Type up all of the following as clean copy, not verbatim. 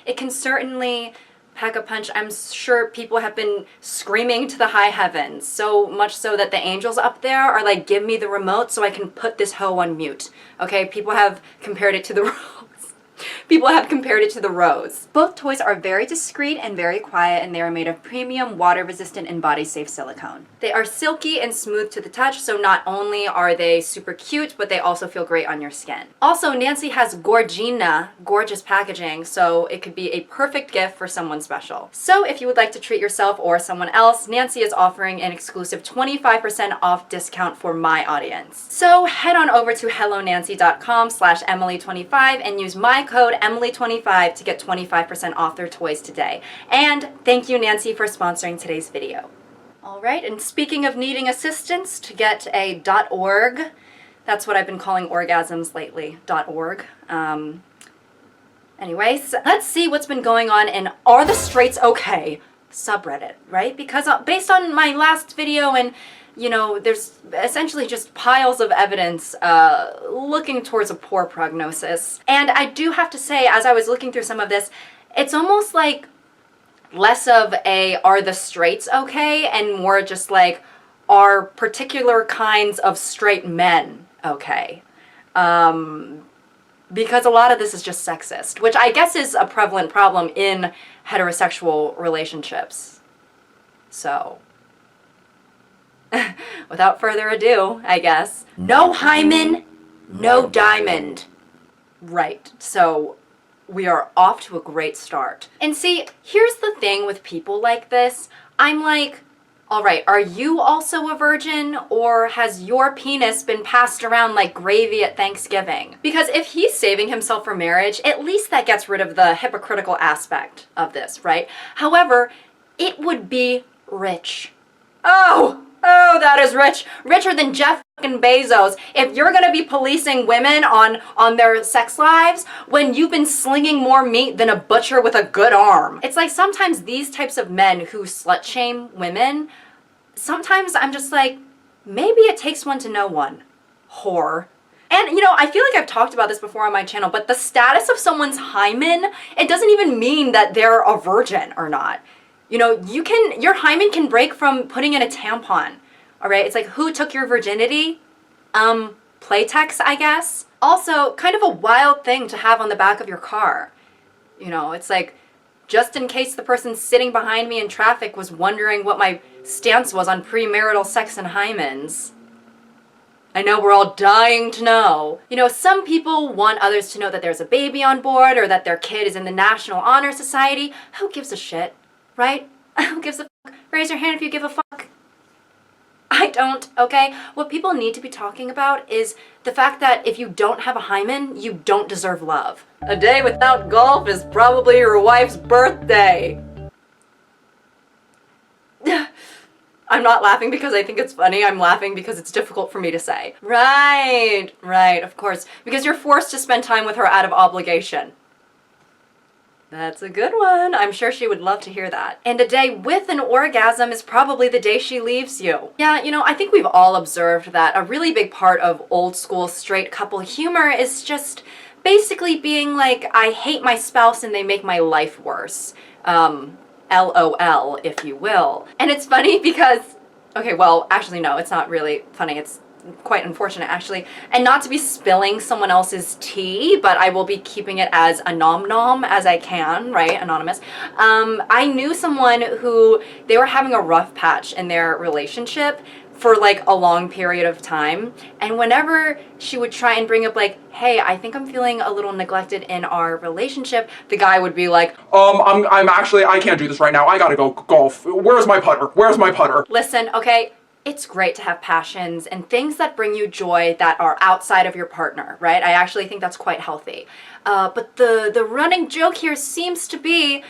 It can certainly pack a punch. I'm sure people have been screaming to the high heavens, so much so that the angels up there are like, give me the remote so I can put this hoe on mute. Okay, people have compared it to the People have compared it to the rose. Both toys are very discreet and very quiet, and they are made of premium, water-resistant, and body-safe silicone. They are silky and smooth to the touch, so not only are they super cute, but they also feel great on your skin. Also, Nancy has Gorgina, gorgeous packaging, so it could be a perfect gift for someone special. So if you would like to treat yourself or someone else, Nancy is offering an exclusive 25% off discount for my audience. So head on over to hellonancy.com/Emily25 and use my code Emily25 to get 25% off their toys today. And thank you, Nancy, for sponsoring today's video. All right, and speaking of needing assistance to get a .org, that's what I've been calling orgasms lately, .org. Anyways, let's see what's been going on in Are the Straights Okay subreddit, right? Because based on my last video and you know, there's essentially just piles of evidence looking towards a poor prognosis. And I do have to say, as I was looking through some of this, it's almost like less of a are the straights okay and more just like are particular kinds of straight men okay. Because a lot of this is just sexist, which I guess is a prevalent problem in heterosexual relationships. So without further ado, I guess. No hymen, no diamond. Right, so we are off to a great start. And see, here's the thing with people like this. I'm like, all right, are you also a virgin, or has your penis been passed around like gravy at Thanksgiving? Because if he's saving himself for marriage, at least that gets rid of the hypocritical aspect of this, right? However, it would be rich. Oh, that is rich. Richer than Jeff fucking Bezos. If you're gonna be policing women on their sex lives when you've been slinging more meat than a butcher with a good arm. It's like sometimes these types of men who slut shame women, sometimes I'm just like, maybe it takes one to know one. Whore. And you know, I feel like I've talked about this before on my channel, but the status of someone's hymen, it doesn't even mean that they're a virgin or not. You know, your hymen can break from putting in a tampon, all right? It's like, who took your virginity? Playtex, I guess. Also, kind of a wild thing to have on the back of your car. You know, it's like, just in case the person sitting behind me in traffic was wondering what my stance was on premarital sex and hymens. I know we're all dying to know. You know, some people want others to know that there's a baby on board or that their kid is in the National Honor Society. Who gives a shit? Right? Who gives a fuck? Raise your hand if you give a fuck. I don't, okay? What people need to be talking about is the fact that if you don't have a hymen, you don't deserve love. A day without golf is probably your wife's birthday. I'm not laughing because I think it's funny. I'm laughing because it's difficult for me to say. Right, of course. Because you're forced to spend time with her out of obligation. That's a good one. I'm sure she would love to hear that. And a day with an orgasm is probably the day she leaves you. Yeah, you know, I think we've all observed that a really big part of old school straight couple humor is just basically being like, I hate my spouse and they make my life worse. LOL, if you will. And it's funny because, okay, well, actually no, it's not really funny. It's quite unfortunate actually, and not to be spilling someone else's tea, but I will be keeping it as a nom as I can, right? Anonymous. I knew someone who, they were having a rough patch in their relationship for like a long period of time, and whenever she would try and bring up like, hey, I think I'm feeling a little neglected in our relationship, the guy would be like, I'm actually, I can't do this right now, I gotta go golf, where's my putter? Listen, okay, it's great to have passions and things that bring you joy that are outside of your partner, right? I actually think that's quite healthy. But the running joke here seems to be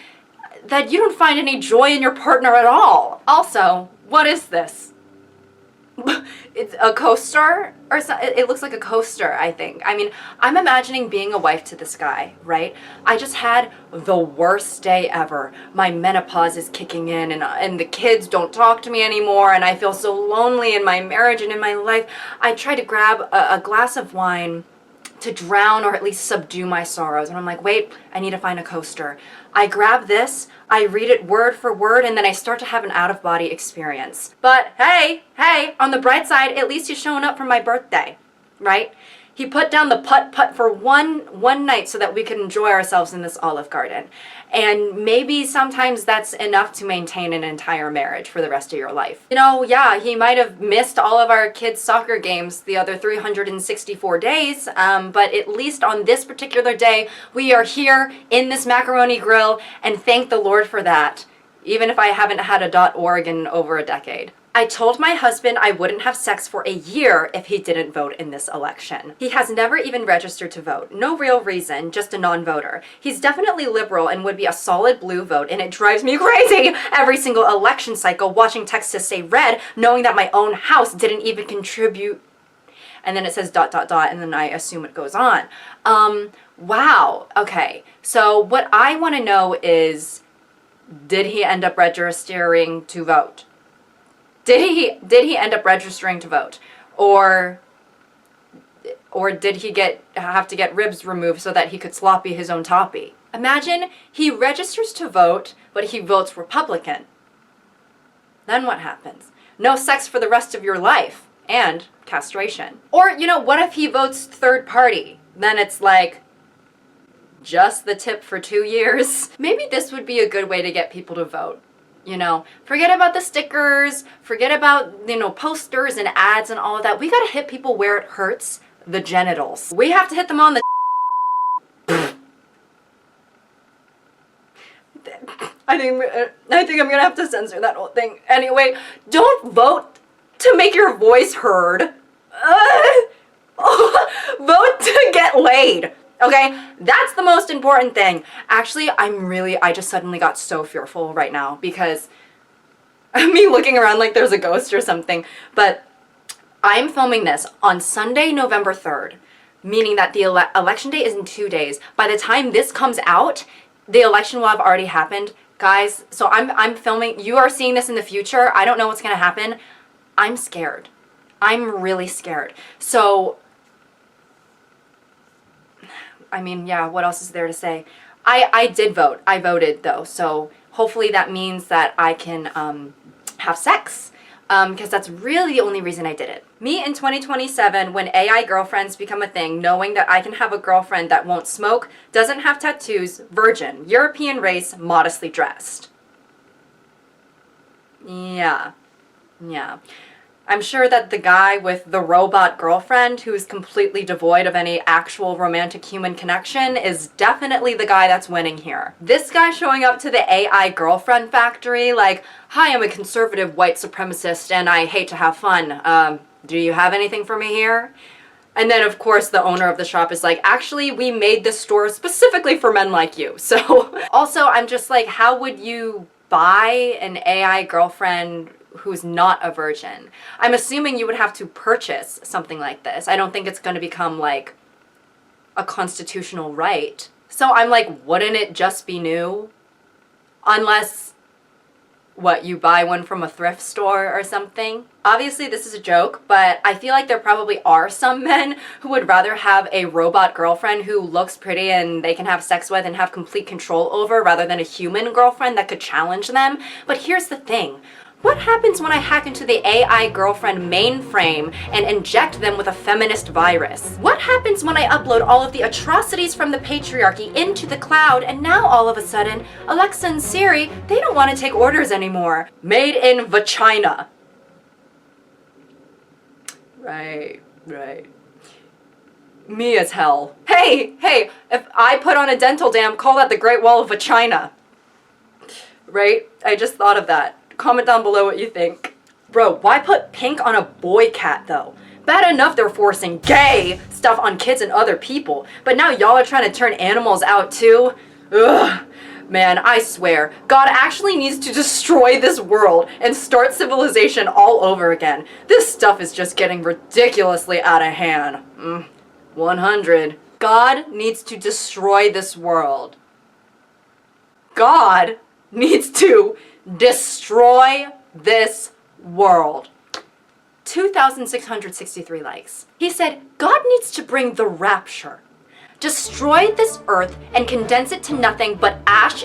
that you don't find any joy in your partner at all. Also, what is this? It's a coaster, or it looks like a coaster, I think. I mean, I'm imagining being a wife to this guy, right? I just had the worst day ever. My menopause is kicking in, and the kids don't talk to me anymore, and I feel so lonely in my marriage and in my life. I tried to grab a glass of wine to drown or at least subdue my sorrows. And I'm like, wait, I need to find a coaster. I grab this, I read it word for word, and then I start to have an out-of-body experience. But hey, on the bright side, at least he's showing up for my birthday, right? He put down the putt-putt for one night so that we could enjoy ourselves in this Olive Garden. And maybe sometimes that's enough to maintain an entire marriage for the rest of your life. You know, yeah, he might have missed all of our kids' soccer games the other 364 days, but at least on this particular day, we are here in this macaroni grill, and thank the Lord for that, even if I haven't had a .org in over a decade. I told my husband I wouldn't have sex for a year if he didn't vote in this election. He has never even registered to vote. No real reason, just a non-voter. He's definitely liberal and would be a solid blue vote, and it drives me crazy every single election cycle watching Texas say red, knowing that my own house didn't even contribute. And then it says ... and then I assume it goes on. Wow. Okay. So what I want to know is, did he end up registering to vote? Did he end up registering to vote? Or did he have to get ribs removed so that he could sloppy his own toppy? Imagine he registers to vote, but he votes Republican. Then what happens? No sex for the rest of your life, and castration. Or, you know, what if he votes third party? Then it's like, just the tip for 2 years. Maybe this would be a good way to get people to vote. You know, forget about the stickers, forget about, you know, posters and ads and all of that. We gotta hit people where it hurts, the genitals. We have to hit them on the I think I'm gonna have to censor that whole thing. Anyway, don't vote to make your voice heard. Vote to get laid. Okay, that's the most important thing. Actually, I just suddenly got so fearful right now because me looking around like there's a ghost or something. But I'm filming this on Sunday, November 3rd, meaning that the election day is in 2 days. By the time this comes out, the election will have already happened. Guys, so I'm filming. You are seeing this in the future. I don't know what's going to happen. I'm scared. I'm really scared. So I mean, yeah, what else is there to say? I did vote. I voted, though, so hopefully that means that I can have sex, because that's really the only reason I did it. Me in 2027, when AI girlfriends become a thing, knowing that I can have a girlfriend that won't smoke, doesn't have tattoos, virgin, European race, modestly dressed. Yeah. I'm sure that the guy with the robot girlfriend who's completely devoid of any actual romantic human connection is definitely the guy that's winning here. This guy showing up to the AI girlfriend factory like, hi, I'm a conservative white supremacist and I hate to have fun. Do you have anything for me here? And then, of course, the owner of the shop is like, actually, we made this store specifically for men like you. So, also, I'm just like, how would you buy an AI girlfriend who's not a virgin? I'm assuming you would have to purchase something like this. I don't think it's going to become like a constitutional right. So I'm like, wouldn't it just be new? Unless, what, you buy one from a thrift store or something? Obviously this is a joke, but I feel like there probably are some men who would rather have a robot girlfriend who looks pretty and they can have sex with and have complete control over rather than a human girlfriend that could challenge them. But here's the thing. What happens when I hack into the AI girlfriend mainframe and inject them with a feminist virus? What happens when I upload all of the atrocities from the patriarchy into the cloud and now all of a sudden, Alexa and Siri, they don't want to take orders anymore? Made in vagina. Right. Me as hell. Hey, if I put on a dental dam, call that the Great Wall of Vagina. Right? I just thought of that. Comment down below what you think. Bro, why put pink on a boy cat though? Bad enough they're forcing gay stuff on kids and other people, but now y'all are trying to turn animals out too? Ugh. Man, I swear, God actually needs to destroy this world and start civilization all over again. This stuff is just getting ridiculously out of hand. 100. God needs to destroy this world. God needs to destroy this world. 2,663 likes. He said, God needs to bring the rapture. Destroy this earth and condense it to nothing but ash